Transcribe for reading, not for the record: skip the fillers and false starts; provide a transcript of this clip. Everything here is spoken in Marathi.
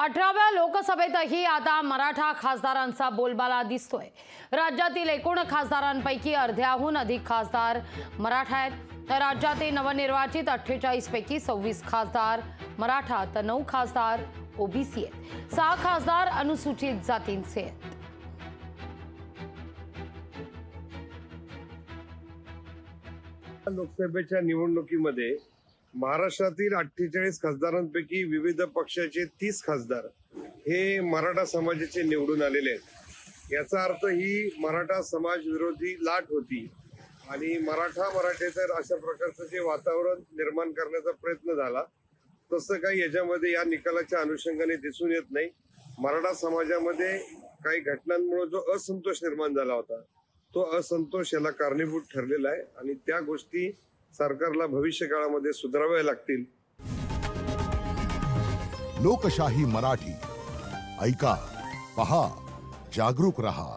18व्या लोकसभेतही आता मराठा खासदारांचा बोलबाला दिसतोय। राज्यातील एकूण खासदारांपैकी अर्ध्याहून अधिक खासदार मराठा आहेत। राज्यातील नवनिर्वाचित 48 पैकी 26 खासदार मराठा तर 9 खासदार ओबीसी आहेत। 6 खासदार अनुसूचित जातींचे आहेत। लोकसभेच्या निवडणुकीमध्ये महाराष्ट्रातील 48 खासदारांपैकी विविध पक्षाचे 30 खासदार हे मराठा समाजाचे निवडून आलेले आहेत। याचा अर्थ ही मराठा समाज विरोधी लाट होती आणि मराठेतर अशा प्रकारचं जे वातावरण निर्माण करण्याचा प्रयत्न झाला, तसं काही याच्यामध्ये या निकालाच्या अनुषंगाने दिसून येत नाही। मराठा समाजामध्ये काही घटनांमुळे जो असंतोष निर्माण झाला होता, तो असंतोष याला कारणीभूत ठरलेला आहे आणि त्या गोष्टी सरकारला भविष्य काळामध्ये सुधाराव्या लागतील। लोकशाही मराठी ऐका, पहा, जागरूक रहा।